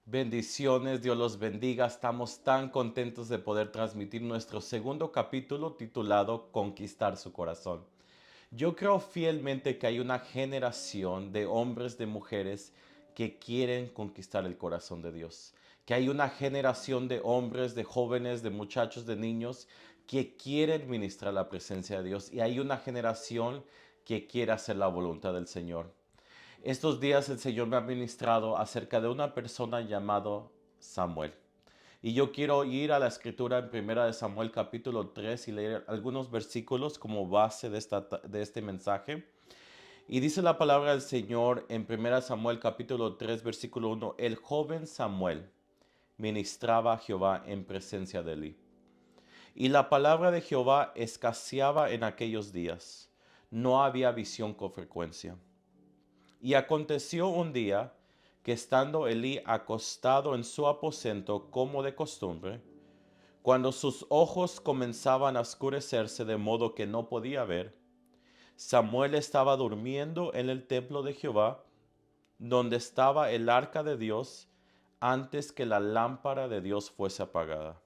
Bendiciones, Dios los bendiga. Estamos tan contentos de poder transmitir nuestro segundo capítulo titulado Conquistar su corazón. Yo creo fielmente que hay una generación de hombres, de mujeres que quieren conquistar el corazón de Dios. Que hay una generación de hombres, de jóvenes, de muchachos, de niños que quieren ministrar la presencia de Dios. Y hay una generación que quiere hacer la voluntad del Señor. Estos días el Señor me ha ministrado acerca de una persona llamado Samuel. Y yo quiero ir a la escritura en Primera de Samuel capítulo 3 y leer algunos versículos como base de este mensaje. Y dice la palabra del Señor en Primera de Samuel capítulo 3 versículo 1: el joven Samuel ministraba a Jehová en presencia de Elí. Y la palabra de Jehová escaseaba en aquellos días. No había visión con frecuencia. Y aconteció un día que estando Elí acostado en su aposento como de costumbre, cuando sus ojos comenzaban a oscurecerse de modo que no podía ver, Samuel estaba durmiendo en el templo de Jehová, donde estaba el arca de Dios, antes que la lámpara de Dios fuese apagada.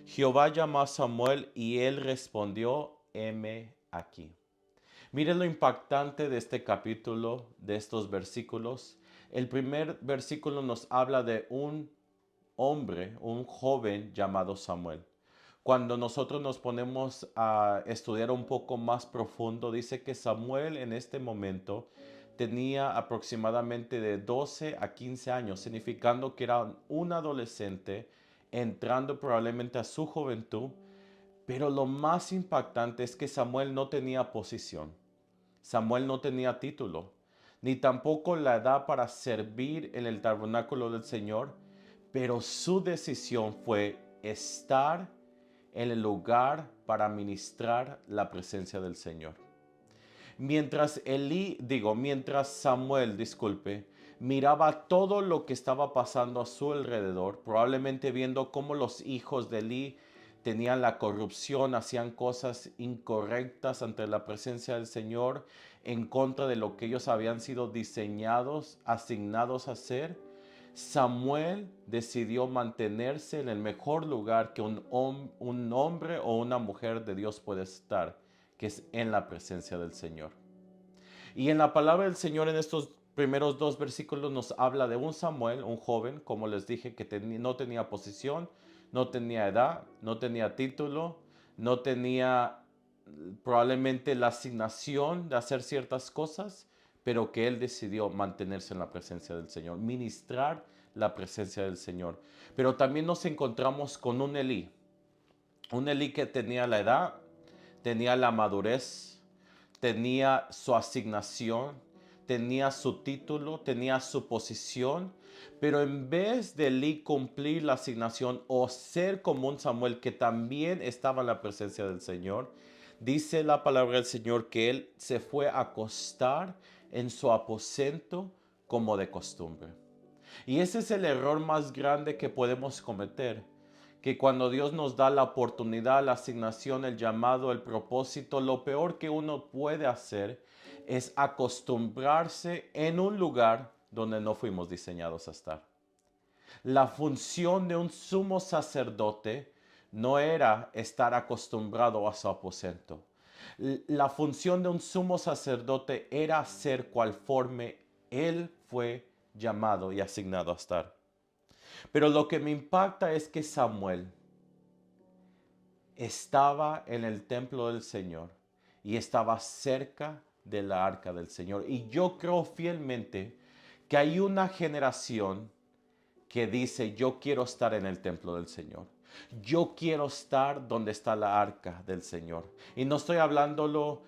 Jehová llamó a Samuel y él respondió: heme aquí. Miren lo impactante de este capítulo, de estos versículos. El primer versículo nos habla de un hombre, un joven llamado Samuel. Cuando nosotros nos ponemos a estudiar un poco más profundo, dice que Samuel en este momento tenía aproximadamente de 12 a 15 años, significando que era un adolescente entrando probablemente a su juventud. Pero lo más impactante es que Samuel no tenía posición. Samuel no tenía título, ni tampoco la edad para servir en el tabernáculo del Señor, pero su decisión fue estar en el lugar para ministrar la presencia del Señor. Mientras Samuel, miraba todo lo que estaba pasando a su alrededor, probablemente viendo cómo los hijos de Elí tenían la corrupción, hacían cosas incorrectas ante la presencia del Señor, en contra de lo que ellos habían sido diseñados, asignados a hacer. Samuel decidió mantenerse en el mejor lugar que un hombre o una mujer de Dios puede estar, que es en la presencia del Señor. Y en la palabra del Señor en estos primeros dos versículos nos habla de un Samuel, un joven, como les dije, que no tenía posición, no tenía edad, no tenía título, no tenía probablemente la asignación de hacer ciertas cosas, pero que él decidió mantenerse en la presencia del Señor, ministrar la presencia del Señor. Pero también nos encontramos con un Elí que tenía la edad, tenía la madurez, tenía su asignación, tenía su título, tenía su posición, pero en vez de Elí cumplir la asignación o ser como un Samuel que también estaba en la presencia del Señor, dice la palabra del Señor que él se fue a acostar en su aposento como de costumbre. Y ese es el error más grande que podemos cometer, que cuando Dios nos da la oportunidad, la asignación, el llamado, el propósito, lo peor que uno puede hacer es acostumbrarse en un lugar donde no fuimos diseñados a estar. La función de un sumo sacerdote no era estar acostumbrado a su aposento. La función de un sumo sacerdote era ser conforme él fue llamado y asignado a estar. Pero lo que me impacta es que Samuel estaba en el templo del Señor y estaba cerca de la arca del Señor. Y yo creo fielmente que hay una generación que dice: yo quiero estar en el templo del Señor. Yo quiero estar donde está la arca del Señor. Y no estoy hablándolo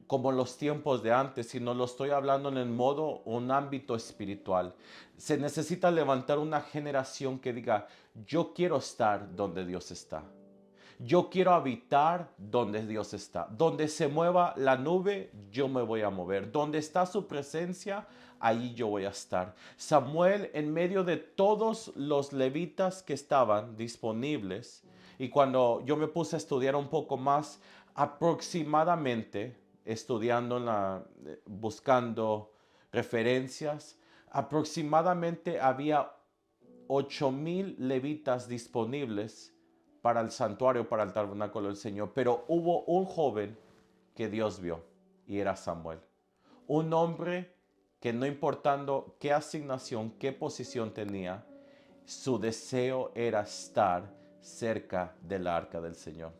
como los tiempos de antes, sino lo estoy hablando en el modo, un ámbito espiritual. Se necesita levantar una generación que diga: yo quiero estar donde Dios está. Yo quiero habitar donde Dios está. Donde se mueva la nube, yo me voy a mover. Donde está su presencia, ahí yo voy a estar. Samuel, en medio de todos los levitas que estaban disponibles, y cuando yo me puse a estudiar un poco más, aproximadamente, buscando referencias, aproximadamente había 8,000 levitas disponibles para el santuario, para el tabernáculo del Señor, pero hubo un joven que Dios vio y era Samuel. Un hombre que no importando qué asignación, qué posición tenía, su deseo era estar cerca del arca del Señor.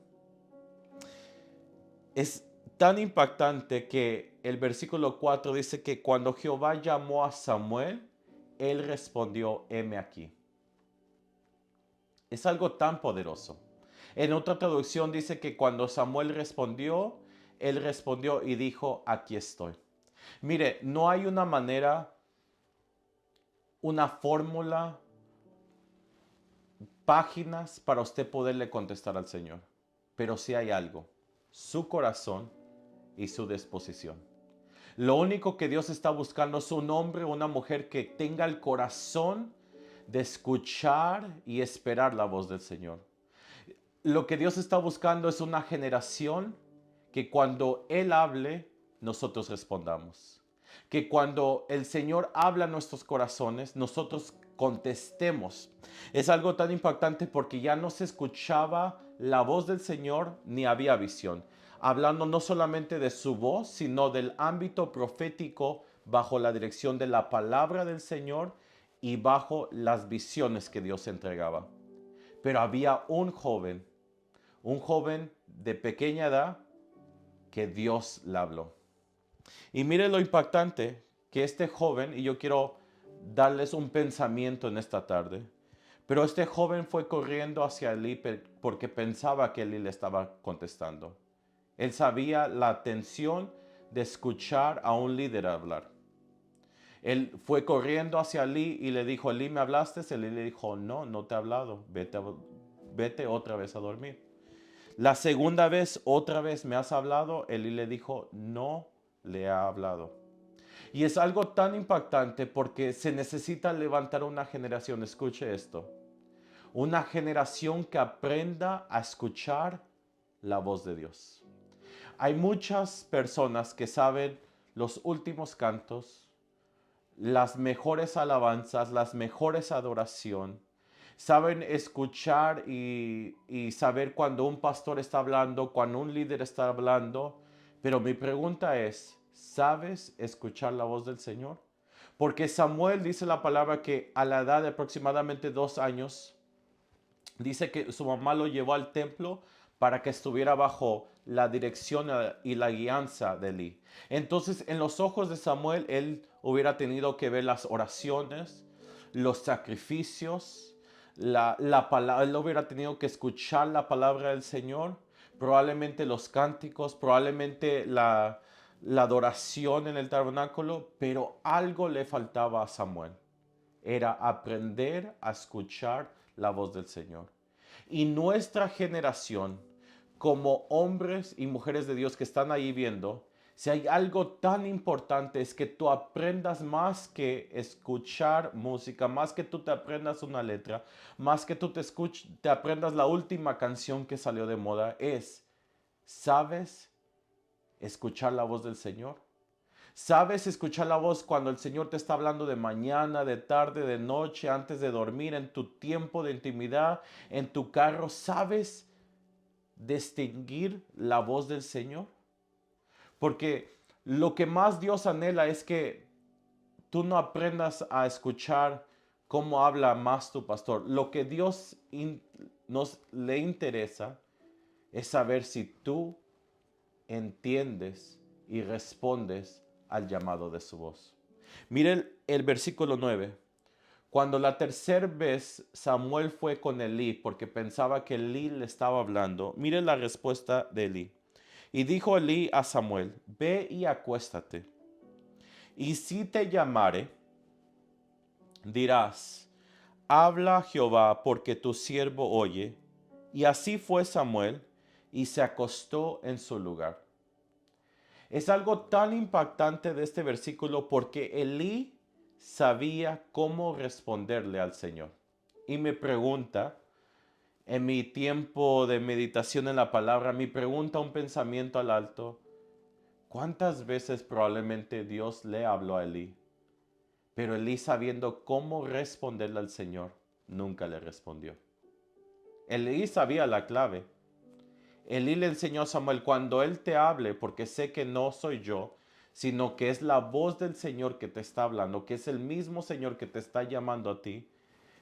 Es tan impactante que el versículo 4 dice que cuando Jehová llamó a Samuel, él respondió, heme aquí. Es algo tan poderoso. En otra traducción dice que cuando Samuel respondió, él respondió y dijo, aquí estoy. Mire, no hay una manera, una fórmula, páginas para usted poderle contestar al Señor. Pero sí hay algo, su corazón y su disposición. Lo único que Dios está buscando es un hombre o una mujer que tenga el corazón de escuchar y esperar la voz del Señor. Lo que Dios está buscando es una generación que cuando Él hable, nosotros respondamos. Que cuando el Señor habla a nuestros corazones, nosotros contestemos. Es algo tan impactante porque ya no se escuchaba la voz del Señor ni había visión. Hablando no solamente de su voz, sino del ámbito profético bajo la dirección de la palabra del Señor y bajo las visiones que Dios entregaba. Pero había un joven de pequeña edad que Dios le habló. Y mire lo impactante que este joven, y yo quiero darles un pensamiento en esta tarde, pero este joven fue corriendo hacia Elí porque pensaba que Elí le estaba contestando. Él sabía la atención de escuchar a un líder hablar. Él fue corriendo hacia Elí y le dijo, Elí, ¿me hablaste? Elí le dijo, no, no te he hablado, vete otra vez a dormir. La segunda vez, otra vez me has hablado. Elí le dijo, no le ha hablado. Y es algo tan impactante porque se necesita levantar una generación, escuche esto, una generación que aprenda a escuchar la voz de Dios. Hay muchas personas que saben los últimos cantos, las mejores alabanzas, las mejores adoración, saben escuchar y saber cuando un pastor está hablando, cuando un líder está hablando. Pero mi pregunta es, ¿sabes escuchar la voz del Señor? Porque Samuel dice la palabra que a la edad de aproximadamente 2 años, dice que su mamá lo llevó al templo para que estuviera bajo la dirección y la guianza de Elí. Entonces, en los ojos de Samuel, él hubiera tenido que ver las oraciones, los sacrificios, él hubiera tenido que escuchar la palabra del Señor, probablemente los cánticos, probablemente la adoración en el tabernáculo, pero algo le faltaba a Samuel. Era aprender a escuchar la voz del Señor. Y nuestra generación, como hombres y mujeres de Dios que están ahí viendo, si hay algo tan importante es que tú aprendas más que escuchar música, más que tú te aprendas una letra, más que tú te aprendas la última canción que salió de moda, ¿sabes escuchar la voz del Señor? ¿Sabes escuchar la voz cuando el Señor te está hablando de mañana, de tarde, de noche, antes de dormir, en tu tiempo de intimidad, en tu carro? ¿Sabes distinguir la voz del Señor? Porque lo que más Dios anhela es que tú no aprendas a escuchar cómo habla más tu pastor. Lo que nos le interesa es saber si tú entiendes y respondes al llamado de su voz. Mire el versículo 9. Cuando la tercera vez Samuel fue con Elí porque pensaba que Elí le estaba hablando, mire la respuesta de Elí. Y dijo Elí a Samuel, ve y acuéstate. Y si te llamare, dirás, habla Jehová porque tu siervo oye. Y así fue Samuel y se acostó en su lugar. Es algo tan impactante de este versículo porque Elí sabía cómo responderle al Señor. Y me pregunta, en mi tiempo de meditación en la palabra, mi pregunta, un pensamiento al alto, ¿cuántas veces probablemente Dios le habló a Elí? Pero Elí sabiendo cómo responderle al Señor, nunca le respondió. Elí sabía la clave. Elí le enseñó a Samuel, cuando él te hable, porque sé que no soy yo, sino que es la voz del Señor que te está hablando, que es el mismo Señor que te está llamando a ti,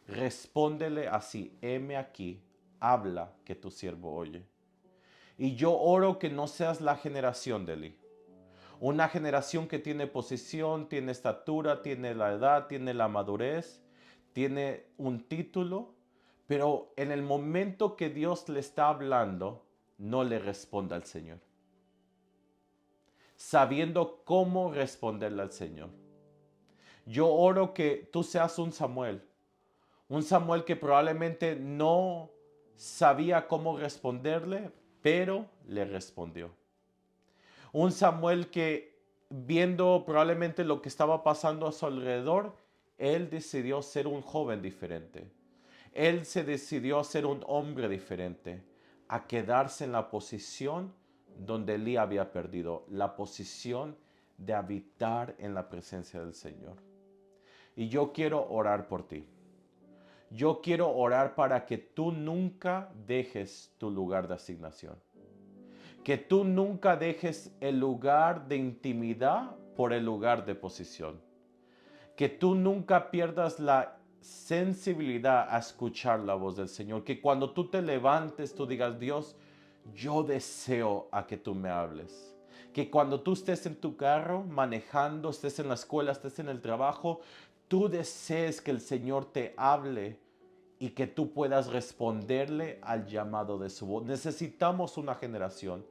respóndele así: heme aquí, habla, que tu siervo oye. Y yo oro que no seas la generación de Elí. Una generación que tiene posición, tiene estatura, tiene la edad, tiene la madurez, tiene un título, pero en el momento que Dios le está hablando, no le responda al Señor, sabiendo cómo responderle al Señor. Yo oro que tú seas un Samuel que probablemente no sabía cómo responderle, pero le respondió. Un Samuel que, viendo probablemente lo que estaba pasando a su alrededor, él decidió ser un joven diferente. Él se decidió a ser un hombre diferente, a quedarse en la posición donde Elí había perdido, la posición de habitar en la presencia del Señor. Y yo quiero orar por ti. Yo quiero orar para que tú nunca dejes tu lugar de asignación. Que tú nunca dejes el lugar de intimidad por el lugar de posición. Que tú nunca pierdas la sensibilidad a escuchar la voz del Señor. Que cuando tú te levantes, tú digas: Dios, yo deseo a que tú me hables. Que cuando tú estés en tu carro manejando, estés en la escuela, estés en el trabajo, tú desees que el Señor te hable y que tú puedas responderle al llamado de su voz. Necesitamos una generación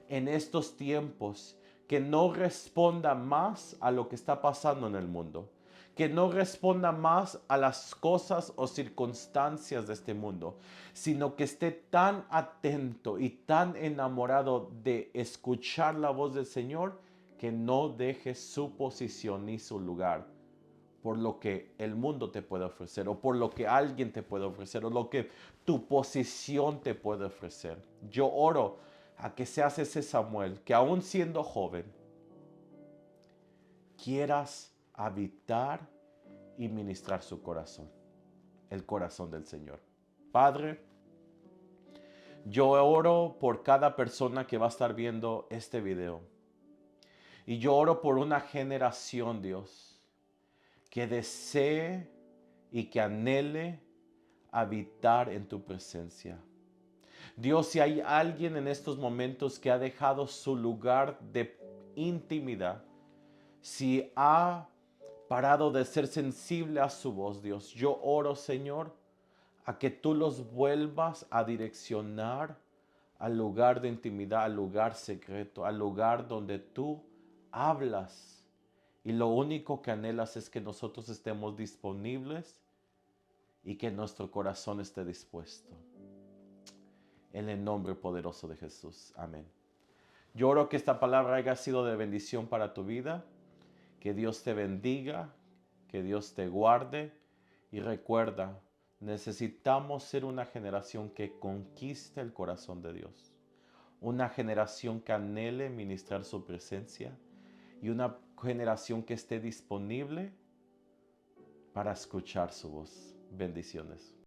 en estos tiempos que no responda más a lo que está pasando en el mundo, que no responda más a las cosas o circunstancias de este mundo, sino que esté tan atento y tan enamorado de escuchar la voz del Señor que no deje su posición ni su lugar por lo que el mundo te puede ofrecer, o por lo que alguien te puede ofrecer, o lo que tu posición te puede ofrecer. Yo oro a que seas ese Samuel, que aún siendo joven, quieras habitar y ministrar su corazón, el corazón del Señor. Padre, yo oro por cada persona que va a estar viendo este video. Y yo oro por una generación, Dios, que desee y que anhele habitar en tu presencia. Dios, si hay alguien en estos momentos que ha dejado su lugar de intimidad, si ha parado de ser sensible a su voz, Dios, yo oro, Señor, a que tú los vuelvas a direccionar al lugar de intimidad, al lugar secreto, al lugar donde tú hablas. Y lo único que anhelas es que nosotros estemos disponibles y que nuestro corazón esté dispuesto. En el nombre poderoso de Jesús. Amén. Yo oro que esta palabra haya sido de bendición para tu vida. Que Dios te bendiga, que Dios te guarde. Y recuerda, necesitamos ser una generación que conquiste el corazón de Dios. Una generación que anhele ministrar su presencia. Y una generación que esté disponible para escuchar su voz. Bendiciones.